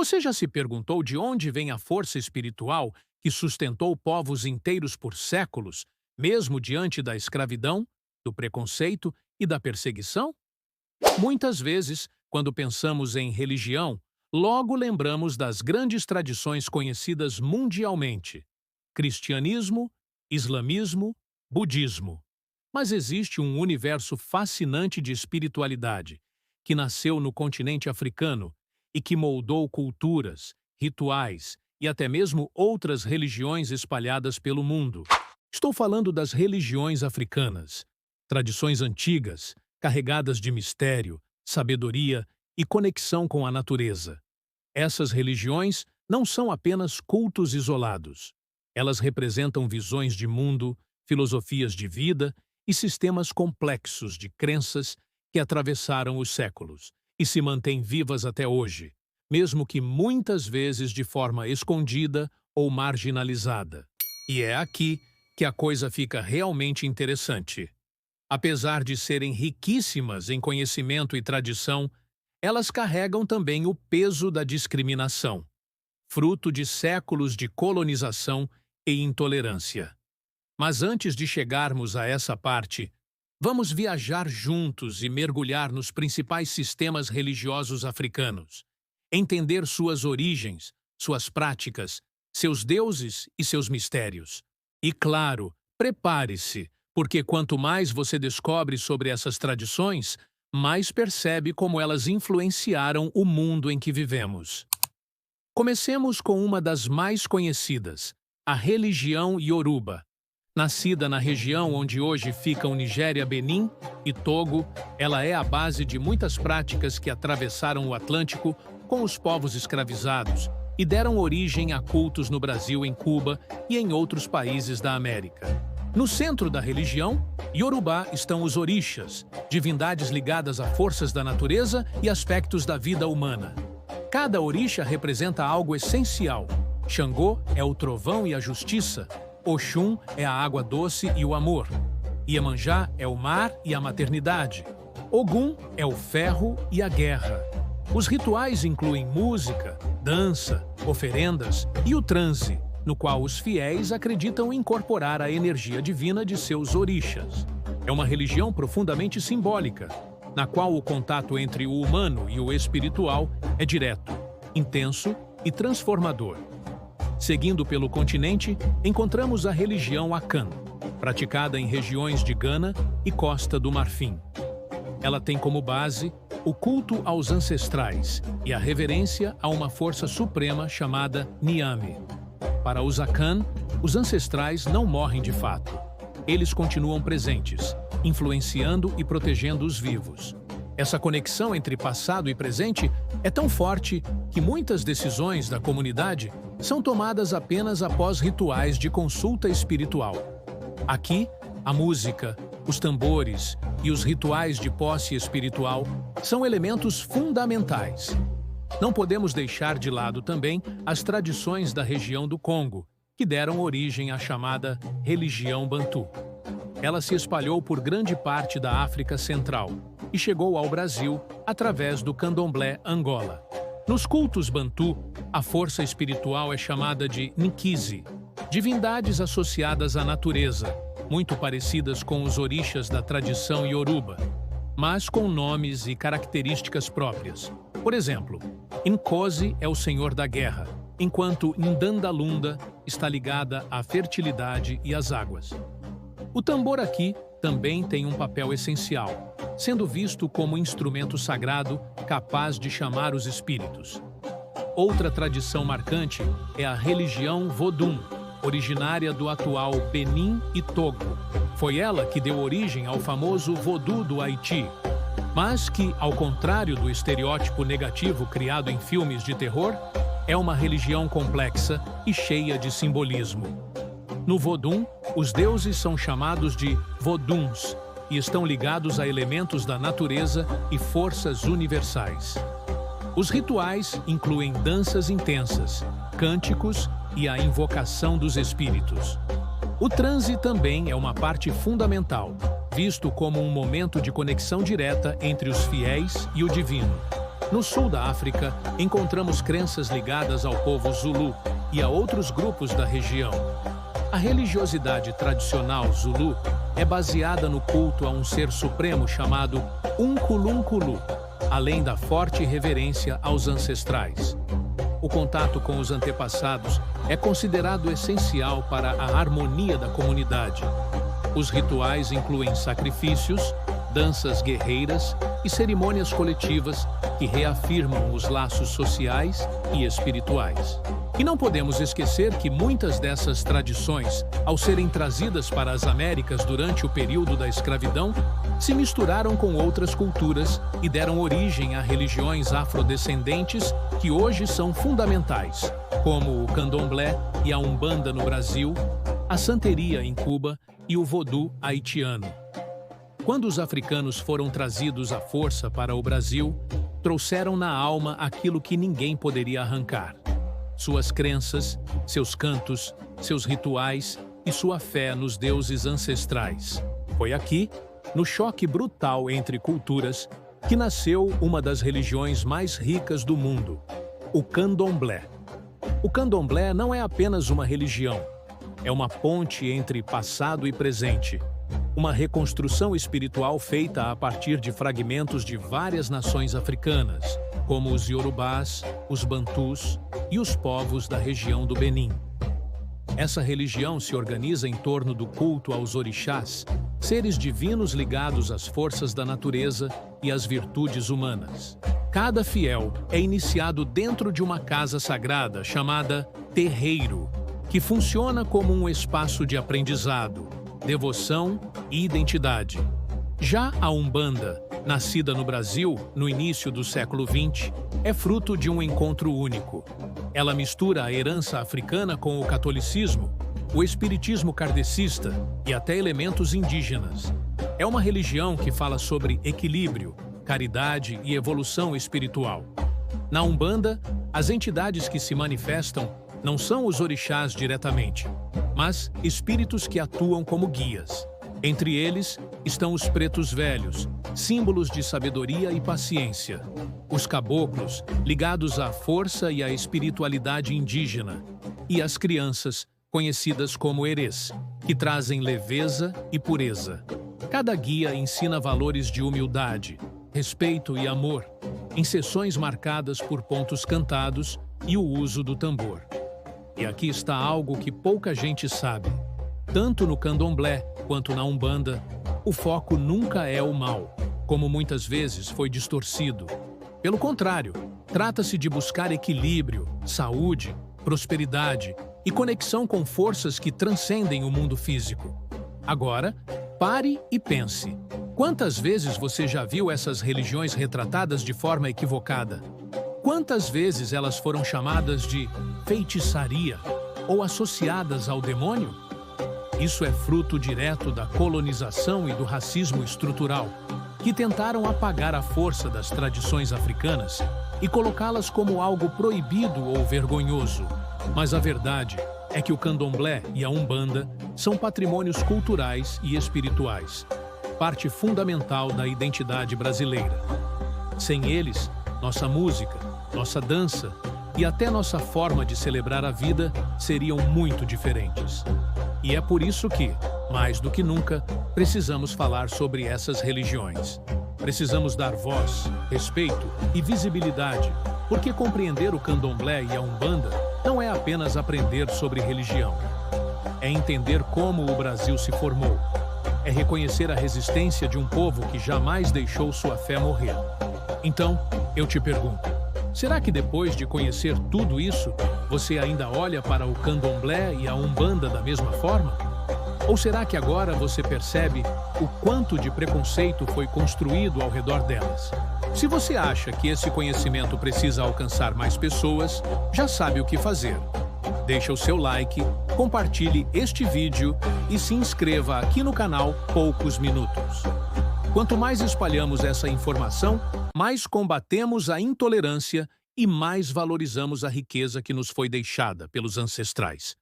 Você já se perguntou de onde vem a força espiritual que sustentou povos inteiros por séculos, mesmo diante da escravidão, do preconceito e da perseguição? Muitas vezes, quando pensamos em religião, logo lembramos das grandes tradições conhecidas mundialmente: cristianismo, islamismo, budismo. Mas existe um universo fascinante de espiritualidade, que nasceu no continente africano e que moldou culturas, rituais e até mesmo outras religiões espalhadas pelo mundo. Estou falando das religiões africanas, tradições antigas, carregadas de mistério, sabedoria e conexão com a natureza. Essas religiões não são apenas cultos isolados. Elas representam visões de mundo, filosofias de vida e sistemas complexos de crenças que atravessaram os séculos e se mantêm vivas até hoje, mesmo que muitas vezes de forma escondida ou marginalizada. E é aqui que a coisa fica realmente interessante. Apesar de serem riquíssimas em conhecimento e tradição, elas carregam também o peso da discriminação, fruto de séculos de colonização e intolerância. Mas antes de chegarmos a essa parte, vamos viajar juntos e mergulhar nos principais sistemas religiosos africanos, entender suas origens, suas práticas, seus deuses e seus mistérios. E claro, prepare-se, porque quanto mais você descobre sobre essas tradições, mais percebe como elas influenciaram o mundo em que vivemos. Comecemos com uma das mais conhecidas, a religião Yoruba. Nascida na região onde hoje ficam Nigéria, Benin e Togo, ela é a base de muitas práticas que atravessaram o Atlântico com os povos escravizados e deram origem a cultos no Brasil, em Cuba e em outros países da América. No centro da religião Yorubá estão os orixás, divindades ligadas a forças da natureza e aspectos da vida humana. Cada orixá representa algo essencial. Xangô é o trovão e a justiça, Oxum é a água doce e o amor, Iemanjá é o mar e a maternidade, Ogum é o ferro e a guerra. Os rituais incluem música, dança, oferendas e o transe, no qual os fiéis acreditam incorporar a energia divina de seus orixás. É uma religião profundamente simbólica, na qual o contato entre o humano e o espiritual é direto, intenso e transformador. Seguindo pelo continente, encontramos a religião Akan, praticada em regiões de Gana e Costa do Marfim. Ela tem como base o culto aos ancestrais e a reverência a uma força suprema chamada Niame. Para os Akan, os ancestrais não morrem de fato. Eles continuam presentes, influenciando e protegendo os vivos. Essa conexão entre passado e presente é tão forte que muitas decisões da comunidade são tomadas apenas após rituais de consulta espiritual. Aqui, a música, os tambores e os rituais de posse espiritual são elementos fundamentais. Não podemos deixar de lado também as tradições da região do Congo, que deram origem à chamada religião Bantu. Ela se espalhou por grande parte da África Central e chegou ao Brasil através do candomblé Angola. Nos cultos Bantu, a força espiritual é chamada de Nkizi, divindades associadas à natureza, muito parecidas com os orixás da tradição Yoruba, mas com nomes e características próprias. Por exemplo, Nkosi é o senhor da guerra, enquanto Ndandalunda está ligada à fertilidade e às águas. O tambor aqui também tem um papel essencial, sendo visto como instrumento sagrado capaz de chamar os espíritos. Outra tradição marcante é a religião Vodun, originária do atual Benin e Togo. Foi ela que deu origem ao famoso Vodú do Haiti, mas que, ao contrário do estereótipo negativo criado em filmes de terror, é uma religião complexa e cheia de simbolismo. No Vodun, os deuses são chamados de Voduns e estão ligados a elementos da natureza e forças universais. Os rituais incluem danças intensas, cânticos e a invocação dos espíritos. O transe também é uma parte fundamental, visto como um momento de conexão direta entre os fiéis e o divino. No sul da África, encontramos crenças ligadas ao povo Zulu e a outros grupos da região. A religiosidade tradicional Zulu é baseada no culto a um ser supremo chamado Unkulunkulu, além da forte reverência aos ancestrais. O contato com os antepassados é considerado essencial para a harmonia da comunidade. Os rituais incluem sacrifícios, danças guerreiras e cerimônias coletivas que reafirmam os laços sociais e espirituais. E não podemos esquecer que muitas dessas tradições, ao serem trazidas para as Américas durante o período da escravidão, se misturaram com outras culturas e deram origem a religiões afrodescendentes que hoje são fundamentais, como o candomblé e a umbanda no Brasil, a santeria em Cuba e o vodú haitiano. Quando os africanos foram trazidos à força para o Brasil, trouxeram na alma aquilo que ninguém poderia arrancar: suas crenças, seus cantos, seus rituais e sua fé nos deuses ancestrais. Foi aqui, no choque brutal entre culturas, que nasceu uma das religiões mais ricas do mundo, o candomblé. O candomblé não é apenas uma religião, é uma ponte entre passado e presente, uma reconstrução espiritual feita a partir de fragmentos de várias nações africanas, como os Iorubás, os Bantus e os povos da região do Benin. Essa religião se organiza em torno do culto aos orixás, seres divinos ligados às forças da natureza e às virtudes humanas. Cada fiel é iniciado dentro de uma casa sagrada chamada terreiro, que funciona como um espaço de aprendizado, devoção e identidade. Já a Umbanda, nascida no Brasil no início do século XX, é fruto de um encontro único. Ela mistura a herança africana com o catolicismo, o espiritismo kardecista e até elementos indígenas. É uma religião que fala sobre equilíbrio, caridade e evolução espiritual. Na Umbanda, as entidades que se manifestam não são os orixás diretamente, mas espíritos que atuam como guias. Entre eles estão os pretos velhos, símbolos de sabedoria e paciência. Os caboclos, ligados à força e à espiritualidade indígena. E as crianças, conhecidas como erês, que trazem leveza e pureza. Cada guia ensina valores de humildade, respeito e amor, em sessões marcadas por pontos cantados e o uso do tambor. E aqui está algo que pouca gente sabe. Tanto no candomblé quanto na umbanda, o foco nunca é o mal, como muitas vezes foi distorcido. Pelo contrário, trata-se de buscar equilíbrio, saúde, prosperidade e conexão com forças que transcendem o mundo físico. Agora, pare e pense. Quantas vezes você já viu essas religiões retratadas de forma equivocada? Quantas vezes elas foram chamadas de feitiçaria ou associadas ao demônio? Isso é fruto direto da colonização e do racismo estrutural, que tentaram apagar a força das tradições africanas e colocá-las como algo proibido ou vergonhoso. Mas a verdade é que o candomblé e a umbanda são patrimônios culturais e espirituais, parte fundamental da identidade brasileira. Sem eles, nossa música, nossa dança e até nossa forma de celebrar a vida seriam muito diferentes. E é por isso que, mais do que nunca, precisamos falar sobre essas religiões. Precisamos dar voz, respeito e visibilidade, porque compreender o candomblé e a umbanda não é apenas aprender sobre religião. É entender como o Brasil se formou. É reconhecer a resistência de um povo que jamais deixou sua fé morrer. Então, eu te pergunto, será que depois de conhecer tudo isso, você ainda olha para o candomblé e a umbanda da mesma forma? Ou será que agora você percebe o quanto de preconceito foi construído ao redor delas? Se você acha que esse conhecimento precisa alcançar mais pessoas, já sabe o que fazer. Deixa o seu like, compartilhe este vídeo e se inscreva aqui no canal Poucos Minutos. Quanto mais espalhamos essa informação, mais combatemos a intolerância e mais valorizamos a riqueza que nos foi deixada pelos ancestrais.